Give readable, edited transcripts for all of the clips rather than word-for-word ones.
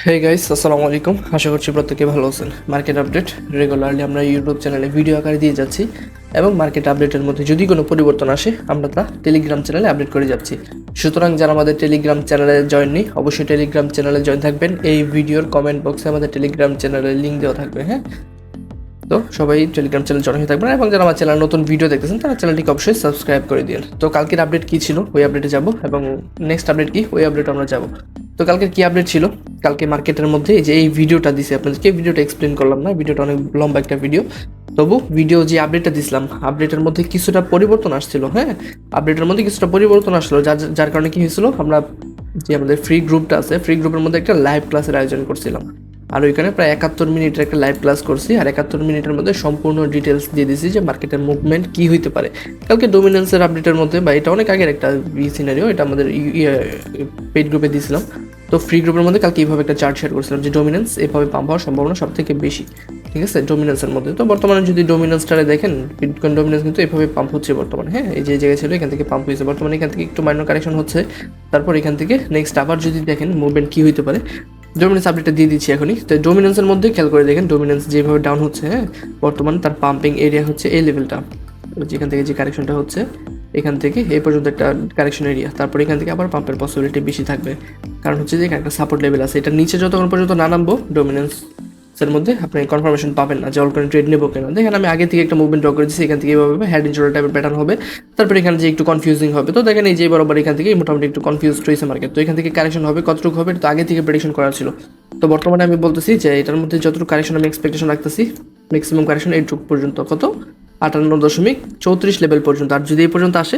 Hey guys, আসসালামু আলাইকুম। আশা করছি প্রত্যেকে ভালো আছেন। মার্কেট আপডেট রেগুলারলি আমরা ইউটিউব চ্যানেলে ভিডিও আকারে দিয়ে যাচ্ছি এবং মার্কেট আপডেটের মধ্যে যদি কোনো পরিবর্তন আসে আমরা তা টেলিগ্রাম চ্যানেলে আপডেট করে যাচ্ছি। সুতরাং যারা আমাদের টেলিগ্রাম চ্যানেলে জয়েন নেই অবশ্যই টেলিগ্রাম চ্যানেলে জয়েন থাকবেন। এই ভিডিওর কমেন্ট বক্সে আমাদের টেলিগ্রাম চ্যানেলের লিঙ্ক দেওয়া থাকবে। হ্যাঁ, তো সবাই টেলিগ্রাম চ্যানেল জয়েন হয়ে থাকবেন এবং যারা আমার চ্যানেল নতুন ভিডিও দেখতেছেন তারা চ্যানেলটিকে অবশ্যই সাবস্ক্রাইব করে দিন। তো কালকের আপডেট কী ছিল ওই আপডেটে যাব এবং নেক্সট আপডেট কি ওই আপডেটে আমরা যাব। তো কালকের কী আপডেট ছিল, কালকে মার্কেটের মধ্যে যে এই ভিডিওটা দিছি আপনাদেরকে, ভিডিওটা এক্সপ্লেন করলাম না, ভিডিওটা অনেক লম্বা একটা ভিডিও। তবু ভিডিও যে আপডেটটা দিছিলাম আপডেটের মধ্যে কিছুটা পরিবর্তন আসছিল। হ্যাঁ, আপডেটের মধ্যে কিছুটা পরিবর্তন আসলো, যার কারণে কি হয়েছিল, আমরা যে আমাদের ফ্রি গ্রুপটা আছে ফ্রি গ্রুপের মধ্যে একটা লাইভ ক্লাসের আয়োজন করছিলাম। আর ওইখানে প্রায় 71 মিনিটের একটা লাইভ ক্লাস করছি আর 71 মিনিটের মধ্যে সম্পূর্ণ ডিটেলস দিয়ে দিছি যে মার্কেটের মুভমেন্ট কী হইতে পারে। কালকে ডোমিনেন্সের আপডেটের মধ্যে, বা এটা অনেক আগের একটা সিনারিও, এটা আমাদের পেইড গ্রুপে দিয়েছিলাম। তো ফ্রি গ্রুপের মধ্যে কালকে এইভাবে একটা চার্ট শেয়ার করছিলাম যে ডোমিনেন্স এভাবে পাম্প হওয়ার সম্ভাবনা সব থেকে বেশি। ঠিক আছে, ডোমিনেন্সের মধ্যে তো বর্তমানে যদি ডোমিনেন্সটারে দেখেন, বিটকয়েন ডোমিনেন্স কিন্তু এভাবে পাম্প হচ্ছে বর্তমানে। হ্যাঁ, এই যে জায়গায় ছিল এখান থেকে পাম্প হয়েছে, বর্তমানে এখান থেকে একটু মাইনর কারেকশন হচ্ছে, তারপর এখান থেকে নেক্সট আবার যদি দেখেন মুভমেন্ট কী হইতে পারে। ডোমিনেন্স আপডেটটা দিয়ে দিচ্ছি এখনই। তো ডোমিনেন্সের মধ্যে খেয়াল করে দেখেন ডোমিনেন্স যেভাবে ডাউন হচ্ছে, হ্যাঁ বর্তমানে তার পাম্পিং এরিয়া হচ্ছে এই লেভেলটা, যেখান থেকে যে কারেকশনটা হচ্ছে এখান থেকে এই পর্যন্ত একটা কারেকশন এরিয়া, তারপর এখান থেকে আবার পাম্পের পসিবিলিটি বেশি থাকবে। কারণ হচ্ছে যে এখানে একটা সাপোর্ট লেভেল আছে, এটা নিচে যতক্ষণ পর্যন্ত না নামবো ডোমিনেন্সের মধ্যে আপনি কনফার্মেশন পাবেন না যে অল করে ট্রেড নেবো কেন। দেখেন আমি আগে থেকে একটা মুভমেন্ট ড্র করে দিচ্ছি, এখান থেকে এভাবে হেড ইনজোর টাইপের প্যাটার্ন হবে, তারপর এখানে যে একটু কনফিউজিং হবে। তো দেখেন এই যে বরাবর এখান থেকে মোটামুটি একটু কনফিউজড রয়েছে মার্কেট। তো এখান থেকে কারেকশন হবে, কতটুকু হবে তো আগে থেকে প্রেডিকশন করা ছিল। তো বর্তমানে আমি বলতেছি যে এটার মধ্যে যতটুকু কারেকশন আমি এক্সপেকটেশন রাখতেছি, ম্যাক্সিমাম কারেকশন এইটুকু পর্যন্ত, কত 58.34 লেভেল পর্যন্ত। আর যদি এই পর্যন্ত আসে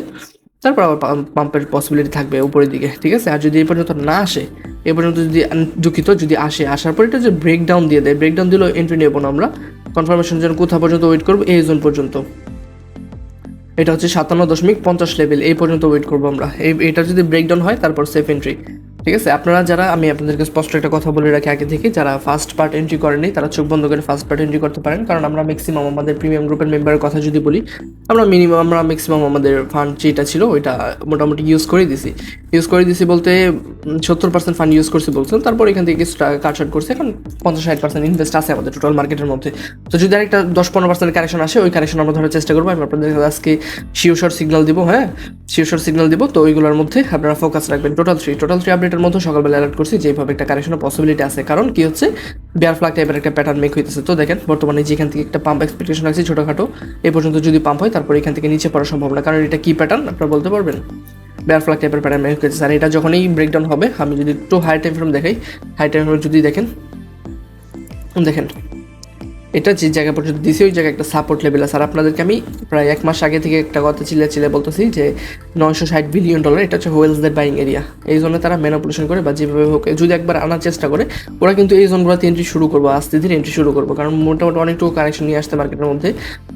তারপর আবার পাম্পের পসিবিলিটি থাকবে উপরের দিকে। ঠিক আছে, আর যদি এই পর্যন্ত না আসে, এ পর্যন্ত যদি দুঃখিত যদি আসার পর এটা যে ব্রেকডাউন দিয়ে দেয়, ব্রেকডাউন দিলেও এন্ট্রি নেবো না আমরা। কনফার্মেশন জন্য কোথা পর্যন্ত ওয়েট করবো, এই জোন পর্যন্ত, এটা হচ্ছে 57.50 লেভেল, এই পর্যন্ত ওয়েট করবো আমরা। এটা যদি ব্রেকডাউন হয় তারপর সেফ এন্ট্রি। ঠিক আছে, আপনারা যারা, আমি আপনাদেরকে স্পষ্ট একটা কথা বলে রাখি আগে থেকে, যারা ফার্স্ট পার্ট এন্ট্রি করেনি তারা চোখ বন্ধ করে ফার্স্ট পার্ট এন্ট্রি করতে পারেন। কারণ আমরা ম্যাক্সিমাম আমাদের প্রিমিয়াম গ্রুপের মেম্বারের কথা যদি বলি, আমরা ম্যাক্সিমাম আমাদের ফান্ড যেটা ছিল ওইটা মোটামুটি ইউজ করে দিছি বলতে 70% ফান্ড ইউজ করছি বলছেন, তারপর এখান থেকে কিছুটা কাটশাট করছে, এখন 50-60% ইনভেস্ট আছে আমাদের টোটাল মার্কেটের মধ্যে। তো যদি আরেকটা 10-15% কারেকশন আসে, ওই কারেকশন আমরা ধরার চেষ্টা করবো। আমি আপনাদের আজকে শিওর সিগন্যাল দিব। হ্যাঁ, শিওর সিগন্যাল দিব, তো ওইগুলোর মধ্যে আপনারা ফোকাস রাখবেন। টোটাল থ্রি আপডেটের মধ্যে সকালবেলা অ্যালার্ট করছি যেভাবে একটা কারেকশনের পসিবিলিটি আছে, কারণ কি হচ্ছে বেয়ার ফ্ল্যাগ টাইপের একটা প্যাটার্ন মেক হইতেছে। তো দেখেন বর্তমানে যেখান থেকে একটা পাম্প এক্সপেকটেশন রাখছি ছোটোখাটো, এই পর্যন্ত যদি পাম্প হয় তারপর এখান থেকে নিচে পড়ার সম্ভাবনা, কারণ এটা কি প্যাটার্ন আপনারা বলতে পারবেন, বেয়ার ফ্ল্যাগ টাইপের প্যাটার্ন মেক হইতেছে। আর এটা যখনই ব্রেকডাউন হবে, আমি যদি একটু হাই টাইম ফ্রেম দেখাই, হাই টাইম ফ্রেম যদি দেখেন এটা যে জায়গা পর্যন্ত দিছি ওই জায়গায় একটা সাপোর্ট লেভেল আছে। আর আপনাদেরকে আমি প্রায় 1 মাস আগে থেকে একটা কথা চিলে বলতেছি যে $960 বিলিয়ন এটা হচ্ছে হোয়েলসদের বাইং এরিয়া। এই জন্য তারা ম্যানিপুলেশন করে বা যেভাবে হোক যদি একবার আনার চেষ্টা করে, ওরা কিন্তু এই জোনগুলোতে এন্ট্রি শুরু করবো, আস্তে ধীরে এন্ট্রি শুরু করবো, কারণ মোটামুটি অনেকটুকু কারেকশন নিয়ে আসতে মার্কেটের মধ্যে।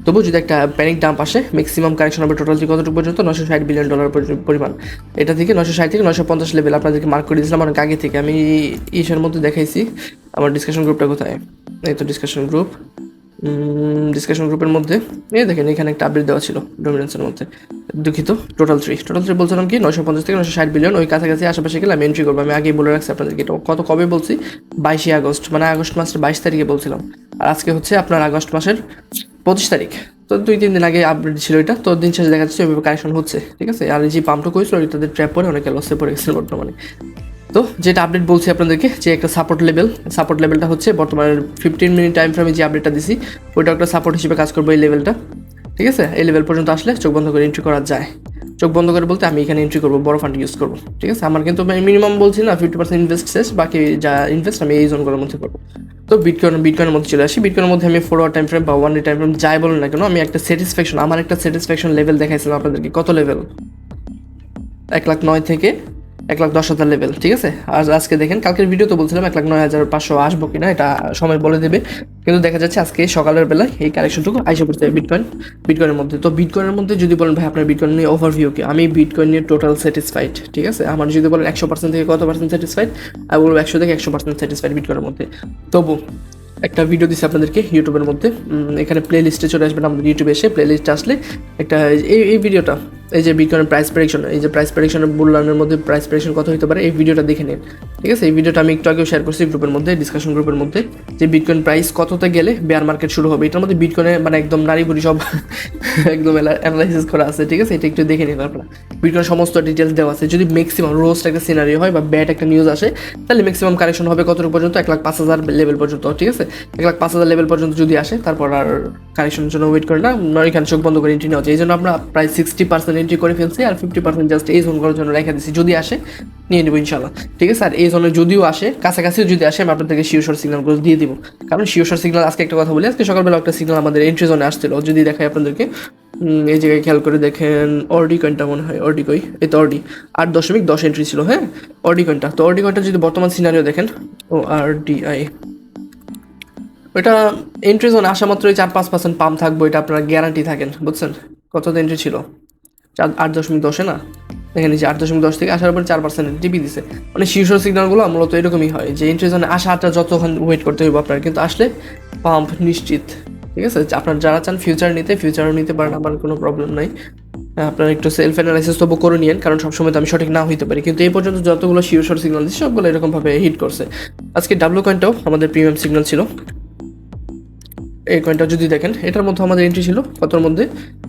তবু যদি একটা প্যানিক ডাম্প আসে, ম্যাক্সিমাম কারেকশন হবে টোটালি কতটুকু পর্যন্ত, $960 বিলিয়ন পরিমাণ। এটা থেকে 960 থেকে 950 লেভেল আপনাদেরকে মার্ক করে দিয়েছিলাম অনেক আগে থেকে। আমি ইসের মধ্যে দেখাইছি আমার ডিসকাশন গ্রুপটা কোথায়, এই তো ডিসকাশন গ্রুপের মধ্যে এই দেখেন এখানে একটা আপডেট দেওয়া ছিল ডোমিনেন্সের মধ্যে। দুঃখিত, টোটাল থ্রি বলছিলাম কি 950 থেকে 960 বিলিয়ন, ওই কাছাকাছি আশেপাশে গেলে আমি এন্ট্রি করবো। আমি আগেই বলে রাখছি আপনাদেরকে, এটা কবে বলছি, 22 আগস্ট, মানে আগস্ট মাসের 22 তারিখে বলছিলাম। আর আজকে হচ্ছে আপনার আগস্ট মাসের 25 তারিখ। তো 2-3 দিন আগে আপডেট ছিল এটা। তো দিন শেষে দেখা যাচ্ছে ওইভাবে কারেকশন হচ্ছে। ঠিক আছে, আর এই যে পাম্পটা করেছিল তাদের ট্র্যাপ পরে অনেকে লসে পড়ে গেছে বর্তমানে। তো যেটা আপডেট বলছি আপনাদেরকে যে একটা সাপোর্ট লেভেলটা হচ্ছে বর্তমানে 15 মিনিট টাইম ফ্রেমে যে আপডেটটা দিছি ওইটা একটা সাপোর্ট হিসেবে কাজ করবো এই লেভেলটা। ঠিক আছে, এই লেভেল পর্যন্ত আসলে চোখ বন্ধ করে এন্ট্রি করা যায়। চোখ বন্ধ করে বলতে আমি এখানে এন্ট্রি করবো, বড় ফান্ড ইউজ করবো। ঠিক আছে, আমার কিন্তু মিনিমাম বলছি না 50% ইনভেস্ট শেষ, বাকি যা ইনভেস্ট আমি এই জোনগুলোর মধ্যে করবো। তো বিটকয়েনের মধ্যে চলে আসি। বিটকয়েনের মধ্যে আমি 4 টাইম ফ্রেম বা 1 ডে টাইম ফ্রেম যাই বলুন না কেন, আমি আমার একটা স্যাটিসফ্যাকশন লেভেল দেখাইছিলাম আপনাদেরকে। কত লেভেল, 1,09,000 থেকে 1,10,000 লেভেল। ঠিক আছে, আর আজকে দেখেন কালকের ভিডিও তো বলছিলাম 1,09,500 আসবো কিনা, এটা সময় বলে দেবে, কিন্তু দেখা যাচ্ছে আজকে সকালের বেলায় এই কারেকশনটুকু আইসা পড়তে বিটকয়েনের মধ্যে। তো বিটকয়েনের মধ্যে যদি বলেন ভাই আপনার বিটকয়েন নিয়ে ওভারভিউ কি, আমি বিটকয়েন নিয়ে টোটাল স্যাটিসফাইড। ঠিক আছে, আমার যদি বলেন 100% থেকে কত পার্সেন্ট স্যাটিসফাইড, আমি বলবো 100 থেকে 100% স্যাটিসফাইড বিটকয়েনের মধ্যে। তবু একটা ভিডিও দিচ্ছি আপনাদেরকে ইউটিউবের মধ্যে, এখানে প্লে লিস্টে চলে আসবেন আমাদের ইউটিউবে এসে, প্লে লিস্টে আসলে একটা এই ভিডিওটা এই যে বিটকয়েনের প্রাইস প্রেডিকশন, এই যে প্রাইস প্রেডিকশনের বুলরানের মধ্যে প্রাইস প্রেডিকশন কত হতে পারে এই ভিডিওটা দেখে নিন, ঠিক আছে। এই ভিডিওটা আমি একটু আগেও শেয়ার করছি গ্রুপের মধ্যে, ডিসকাশন গ্রুপের মধ্যে, যে বিটকয়েন প্রাইস কততে গেলে বেয়ার মার্কেট শুরু হবে। এটার মধ্যে বিটকয়েনের মানে একদম নারী বুড়ি সব একদম অ্যানালাইসিস করা আছে, ঠিক আছে। এটা একটু দেখে নিন আপনারা, বিটকয়েন সমস্ত ডিটেলস দেওয়া আছে। যদি ম্যাক্সিমাম রোস্ট একটা সিনারিও হয় বা ব্যাড একটা নিউজ আসে, তাহলে ম্যাক্সিমাম কারেকশন হবে কতটুকু পর্যন্ত, 1,05,000 লেভেল পর্যন্ত, ঠিক আছে। 1,05,000 লেভেল পর্যন্ত যদি আসে, তারপর আর কারেকশনের জন্য ওয়েট করে না, এখানে চোখ বন্ধ করে এন্ট্রি নেওয়া যায়। এই জন্য আমরা প্রায় 60% এন্ট্রি করে ফেলছি, আর 50% জাস্ট এই জোন করার জন্য রেখে দিচ্ছি। যদি আসে নিয়ে নেবো ইনশাল্লাহ, ঠিক আছে। আর এই জোনে যদিও আসে, কাছাকাছিও যদি আসে, আমি আপনাদেরকে শিওর সিগনালগুলো দিয়ে দিব। কারণ শিওর সিগনাল, আজকে একটা কথা বলি, আজকে সকালবেলা একটা সিগনাল আমাদের এন্ট্রি জোনে আসছিল, যদি দেখায় আপনাদেরকে, এই জায়গায় খেয়াল করে দেখেন, অর্ডি কয়েনটা মনে হয়, অর্ডি কই, এই তো অর্ডি 8.10 এন্ট্রি ছিল, হ্যাঁ অর্ডি কয়েনটা। তো অর্ডি কয়েনটা যদি বর্তমান সিনারিও দেখেন, ORDI, ওইটা এন্ট্রি জোনে আসা মাত্রই 4-5% পাম্প থাকবো, এটা আপনারা গ্যারান্টি থাকেন, বুঝছেন। কত এন্ট্রি ছিল, 8.10 না, দেখেন যে 8.10 থেকে আসার পর 4% টিপি দিছে। মানে শীর্ষ সিগন্যালগুলো মূলত এরকমই হয়, যে এন্ট্রি জোনে আসাটা যতক্ষণ ওয়েট করতে হইব আপনার, কিন্তু আসলে পাম্প নিশ্চিত, ঠিক আছে। আপনার যারা চান ফিউচার নিতে, ফিউচারও নিতে পারেন, আমার কোনো প্রবলেম নাই। আপনারা একটু সেলফ অ্যানালাইসিস তবু করে নিন, কারণ সবসময় তো আমি সঠিক না হইতে পারি। কিন্তু এই পর্যন্ত যতগুলো শিওর সিগন্যাল দিচ্ছে সবগুলো এরকমভাবে হিট করছে। আজকে ডাব্লু কয়েনটাও আমাদের প্রিমিয়াম সিগন্যাল ছিল। এই কয়েনটা যদি দেখেন, এটার মধ্যে আমাদের এন্ট্রি ছিল কতর মধ্যে,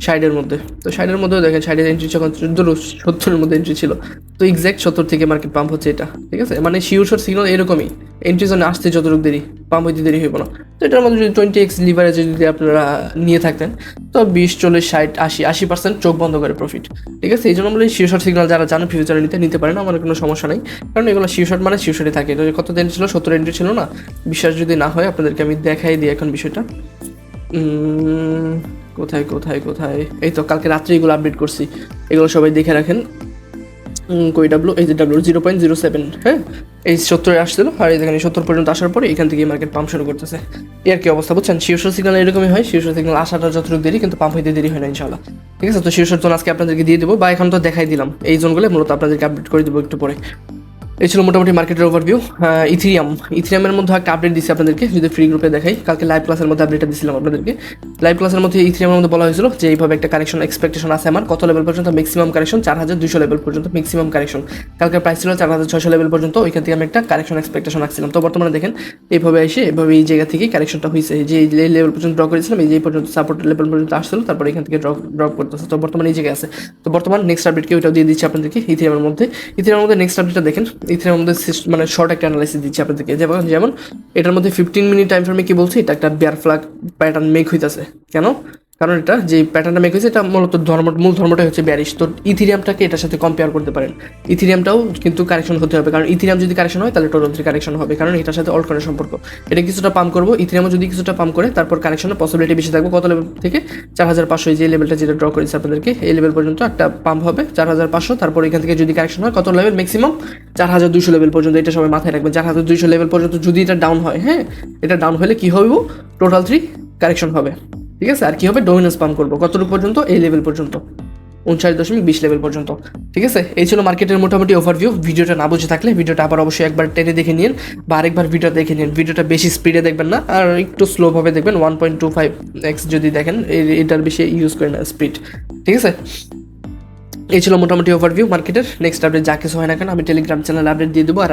60-এর মধ্যে। তো 60-এর মধ্যেও দেখেন 60-এর এন্ট্রি যখন 70-এর মধ্যে এন্ট্রি ছিল, তো এক্স্যাক্ট 70 থেকে মার্কেট পাম্প হচ্ছে এটা, ঠিক আছে। মানে শিওর সিগন্যাল এরকমই, এন্ট্রি জোনে আসতে যতটুকু দেরি, পাম্প হইতে দেরি হইব না। তো এটার মধ্যে যদি 20x লিভারেজে যদি আপনারা নিয়ে থাকতেন, তো 20, 40, 60, 80% চোখ বন্ধ করে প্রফিট, ঠিক আছে। এই জন্য আমরা শিওর সিগন্যাল যারা জানেন ফিউচারে নিতে পারেন, আমার কোনো সমস্যা নাই। কারণ এগুলো শিওর মানে শিওরই থাকে। এটা কত এন্ট্রি ছিল, 70 এন্ট্রি ছিল না। বিশ্বাস যদি না হয় আপনাদেরকে আমি দেখাই দিই এখন বিষয়টা। কোথায় কোথায় কোথায়, এই তো কালকে রাত্রে এগুলো আপডেট করছি, এগুলো সবাই দেখে রাখেন। কই ডাব্লু, এই যে ডাব্লু 0.07, হ্যাঁ এই 70-এ আসছিল, আর এখানে 70 পর্যন্ত আসার পরে এখান থেকে মার্কেট পাম্প শুরু করতেছে। এর কি অবস্থা বুঝছেন, শীর্ষ সিগন্যাল এরকমই হয়, শীর্ষ সিগন্যাল আসাটা যতটুকু দেরি, কিন্তু পাম্প হইতে দেরি হয় না ইনশাল্লাহ, ঠিক আছে। তো শীর্ষ জোন আজকে আপনাদেরকে দিয়ে দেবো, বা এখন তো দেখাই দিলাম, এই জোনগুলো মূলত আপনাদেরকে আপডেট করে দেবো একটু পরে। এই ছিল মোটামুটি মার্কেটের ওভারভিউ। ইথিরিয়ামের মধ্যে একটা আপডেট দিচ্ছি আপনাদেরকে, যদি ফ্রি গ্রুপে দেখাই, কালকে লাইভ ক্লাসের মধ্যে আপডেটটা দিয়েছিলাম আপনাদেরকে। লাইভ ক্লাসের মধ্যে ইথিরিয়ামের মধ্যে বলা হয়েছিল যে এইভাবে একটা কারেকশন এক্সপেকটেশন আছে আমার, কত লেভেল পর্যন্ত ম্যাক্সিমাম কারেকশন, 4,200 লেভেল পর্যন্ত ম্যাক্সিমাম কারেকশন। কালকে প্রাইস ছিল 4,600 লেভেল পর্যন্ত, ওইখান থেকে আমি একটা কারেকশন এক্সপেকটেশন রাখছিলাম। তো বর্তমানে দেখেন এইভাবে এসে এভাবে এই জায়গা থেকেই কারেকশনটা হয়েছে, যে এই লেভেল পর্যন্ত ড্র করেছিলাম, এই যে পর্যন্ত সাপোর্ট লেভেল পর্যন্ত আসছিল, তারপর এখান থেকে ড্রপ করতেছে। তো বর্তমানে এই জায়গায় আছে। তো বর্তমান নেক্সট আপডেটকে ওইটাও দিয়ে দিচ্ছি আপনাদেরকে ইথিরিয়ামের মধ্যে। ইথিরিয়ামের মধ্যে নেক্সট আপডেটটা দেখেন, ইথিরিয়ামের মধ্যে মানে শর্ট একটা অ্যানালাইসিস দিচ্ছি আপনাদেরকে। যেমন এটার মধ্যে 15 মিনিট টাইম ফ্রেমে কি বলছি, এটা একটা বেয়ার ফ্ল্যাগ প্যাটার্ন মেক হইতেছে। কেন? কারণ এটা যে প্যাটার্নটা মেক হয়েছে, এটা মূলত মূল ধর্মটাই হচ্ছে ব্যারিশ। তো ইথিরিয়ামটাকে এটার সাথে কম্পেয়ার করতে পারেন। ইথিরিয়ামটাও কিন্তু কারেকশন হতে হবে, কারণ ইথিরিয়াম যদি কারেকশন হয় তাহলে টোটাল কারেকশন হবে, কারণ এটার সাথে অল্টকয়েনের সম্পর্ক। এটা কিছুটা পাম্প করবো, ইথিরিয়ামও যদি কিছুটা পাম্প করে, তারপর কারেকশনের পসিবিলিটি বেশি থাকবে। কত লেভেল থেকে, 4,500, যে লেভেলটা যেটা ড্র করেছে আপনাদেরকে, এই লেভেল পর্যন্ত একটা পাম্প হবে 4,500। তারপর এখান থেকে যদি কারেকশন হয়, কত লেভেল ম্যাক্সিমাম 4,200 লেভেল পর্যন্ত। এটা সবাই মাথায় রাখবেন, 4,200 লেভেল পর্যন্ত যদি এটা ডাউন হয়, হ্যাঁ এটা ডাউন হলে কি হবে, টোটাল 3 কারেকশন হবে, ঠিক আছে। আর কি হবে, ডোমিনেন্স পাম্প করবো কতটুকু পর্যন্ত, এই লেভেল পর্যন্ত, 39.20 লেভেল পর্যন্ত, ঠিক আছে। এই ছিল মার্কেটের মোটামুটি ওভারভিউ। ভিডিওটা না বুঝে থাকলে ভিডিওটা আবার অবশ্যই একবার টেনে দেখে নিন, বা আরেকবার ভিডিও দেখে নিন। ভিডিওটা বেশি স্পিডে দেখবেন না, আর একটু স্লোভাবে দেখবেন, 1.25x যদি দেখেন, এটার বেশি ইউজ করেন না স্পিড, ঠিক আছে। এই ছিল মোটামুটি ওভারভিউ মার্কেটের। নেক্সট আপডেট যা কিছু হয় না কেন আমি টেলিগ্রাম চ্যানেলে আপডেট দিয়ে দেবো। আর